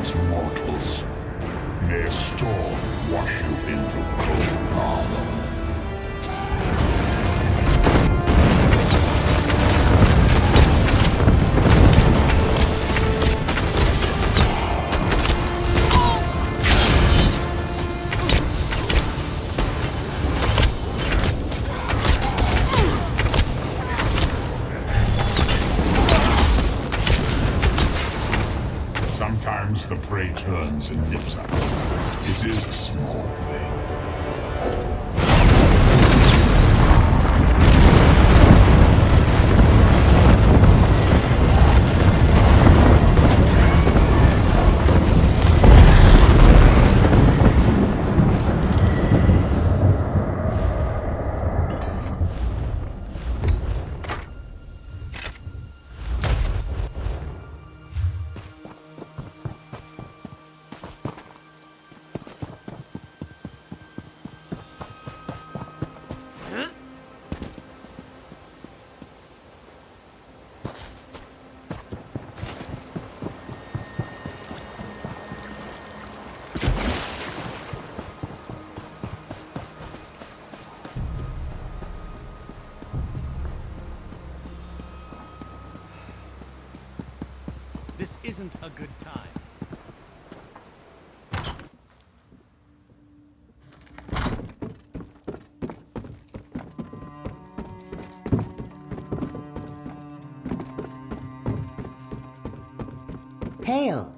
once mortals. May a storm wash you into cold lava. Sometimes the prey turns and nips us. It is a small thing. This isn't a good time. Hail!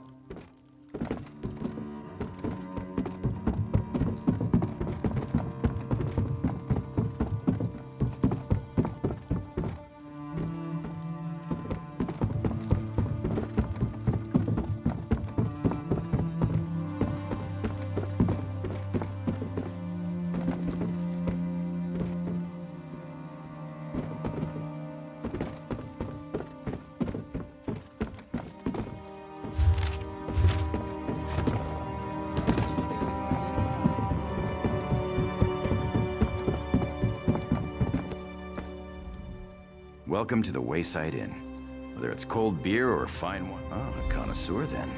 Welcome to the Wayside Inn. Whether it's cold beer or fine wine. Oh, a connoisseur then.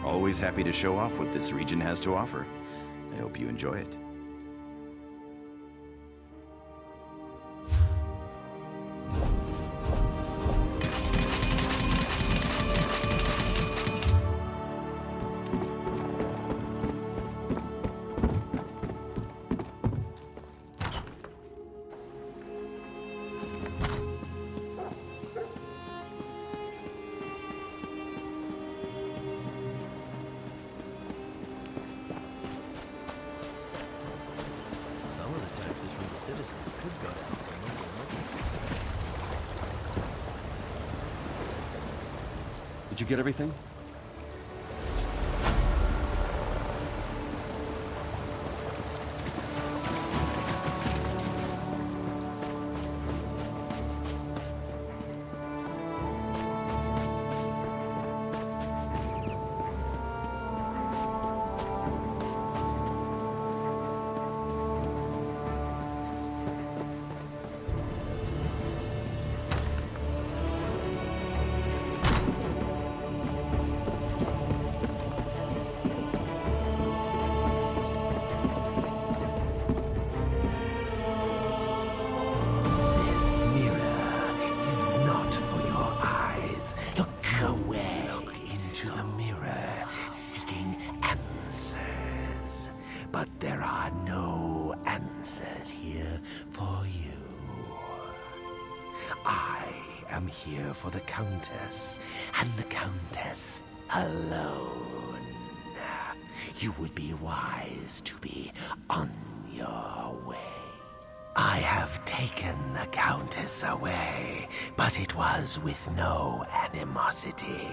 Always happy to show off what this region has to offer. I hope you enjoy it. Did you get everything? But there are no answers here for you. I am here for the Countess, and the Countess alone. You would be wise to be on your way. I have taken the Countess away, but it was with no animosity.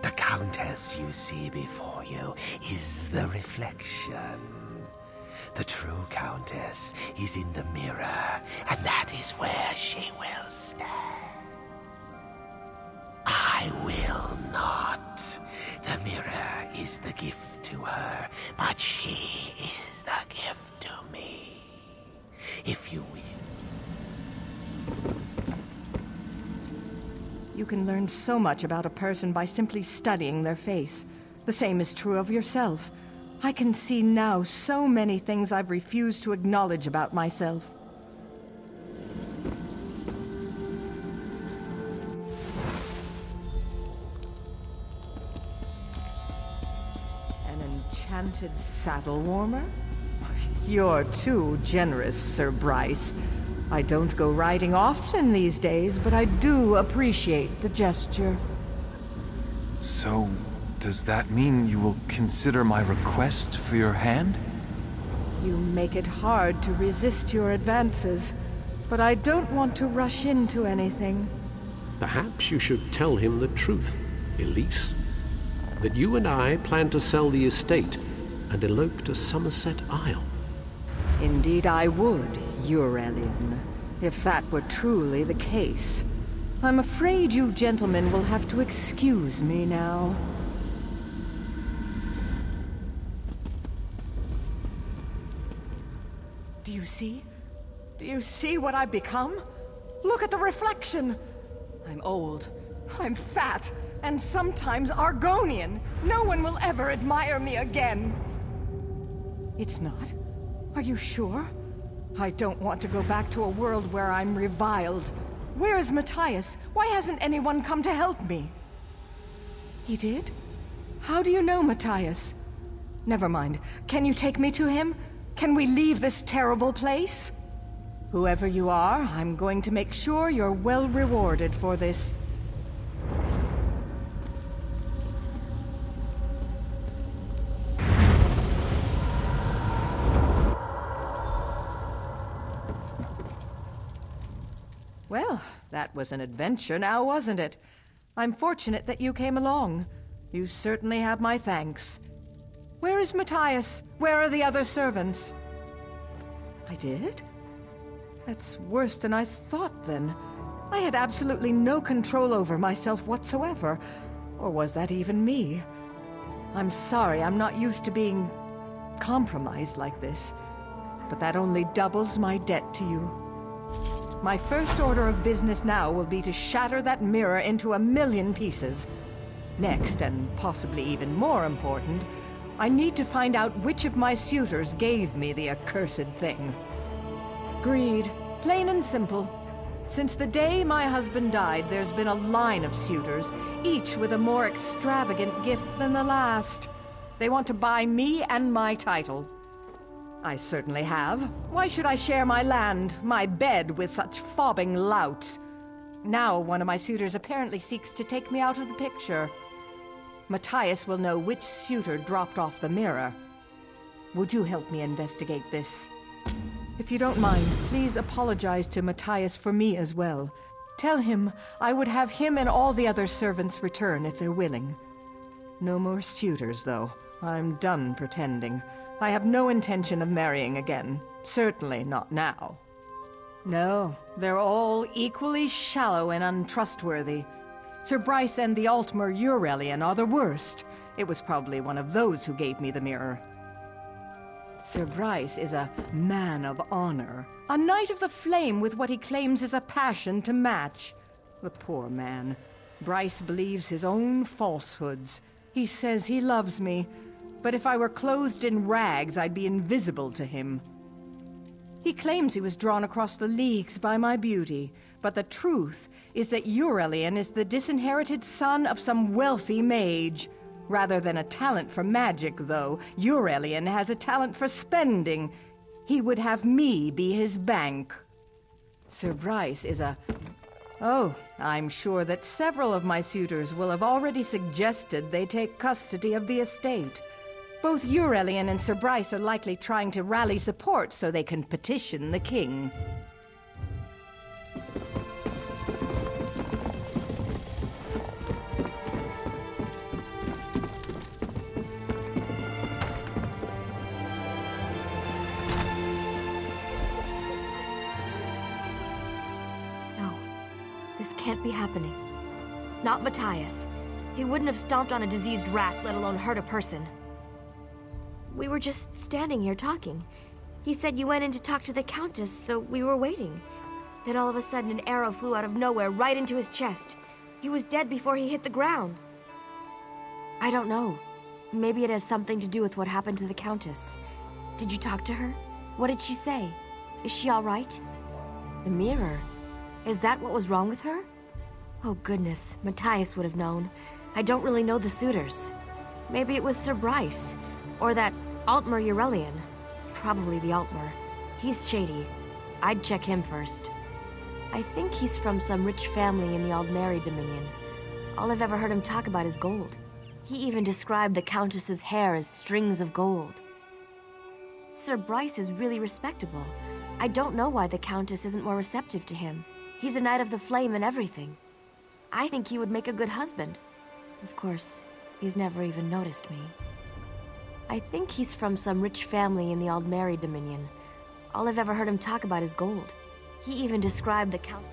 The Countess you see before you is the reflection. The true Countess is in the mirror, and that is where she will stand. I will not. The mirror is the gift to her, but she is the gift to me. If you will. You can learn so much about a person by simply studying their face. The same is true of yourself. I can see now so many things I've refused to acknowledge about myself. An enchanted saddle warmer? You're too generous, Sir Bryce. I don't go riding often these days, but I do appreciate the gesture. So, does that mean you will consider my request for your hand? You make it hard to resist your advances, but I don't want to rush into anything. Perhaps you should tell him the truth, Elise. That you and I plan to sell the estate and elope to Somerset Isle. Indeed I would, Eurelian, if that were truly the case. I'm afraid you gentlemen will have to excuse me now. Do you see? Do you see what I've become? Look at the reflection! I'm old, I'm fat, and sometimes Argonian. No one will ever admire me again. It's not? Are you sure? I don't want to go back to a world where I'm reviled. Where is Matthias? Why hasn't anyone come to help me? He did? How do you know Matthias? Never mind. Can you take me to him? Can we leave this terrible place? Whoever you are, I'm going to make sure you're well rewarded for this. Well, that was an adventure now, wasn't it? I'm fortunate that you came along. You certainly have my thanks. Where is Matthias? Where are the other servants? I did? That's worse than I thought, then. I had absolutely no control over myself whatsoever. Or was that even me? I'm sorry, I'm not used to being compromised like this. But that only doubles my debt to you. My first order of business now will be to shatter that mirror into 1,000,000 pieces. Next, and possibly even more important, I need to find out which of my suitors gave me the accursed thing. Greed, plain and simple. Since the day my husband died, there's been a line of suitors, each with a more extravagant gift than the last. They want to buy me and my title. I certainly have. Why should I share my land, my bed, with such fobbing louts? Now one of my suitors apparently seeks to take me out of the picture. Matthias will know which suitor dropped off the mirror. Would you help me investigate this? If you don't mind, please apologize to Matthias for me as well. Tell him I would have him and all the other servants return if they're willing. No more suitors, though. I'm done pretending. I have no intention of marrying again. Certainly not now. No, they're all equally shallow and untrustworthy. Sir Bryce and the Altmer Eurelian are the worst. It was probably one of those who gave me the mirror. Sir Bryce is a man of honor, a knight of the flame with what he claims is a passion to match. The poor man. Bryce believes his own falsehoods. He says he loves me, but if I were clothed in rags, I'd be invisible to him. He claims he was drawn across the leagues by my beauty, but the truth is that Eurelian is the disinherited son of some wealthy mage. Rather than a talent for magic, though, Eurelian has a talent for spending. He would have me be his bank. Sir Bryce is a... Oh, I'm sure that several of my suitors will have already suggested they take custody of the estate. Both Eurelian and Sir Bryce are likely trying to rally support so they can petition the king. No, this can't be happening. Not Matthias. He wouldn't have stomped on a diseased rat, let alone hurt a person. We were just standing here talking. He said you went in to talk to the Countess, so we were waiting. Then all of a sudden an arrow flew out of nowhere right into his chest. He was dead before he hit the ground. I don't know. Maybe it has something to do with what happened to the Countess. Did you talk to her? What did she say? Is she all right? The mirror? Is that what was wrong with her? Oh goodness, Matthias would have known. I don't really know the suitors. Maybe it was Sir Bryce, or that Altmer Eurelian. Probably the Altmer. He's shady. I'd check him first. I think he's from some rich family in the Aldmeri Dominion. All I've ever heard him talk about is gold. He even described the Countess's hair as strings of gold. Sir Bryce is really respectable. I don't know why the Countess isn't more receptive to him. He's a Knight of the Flame and everything. I think he would make a good husband. Of course, he's never even noticed me. I think he's from some rich family in the Aldmeri Dominion. All I've ever heard him talk about is gold. He even described the Count...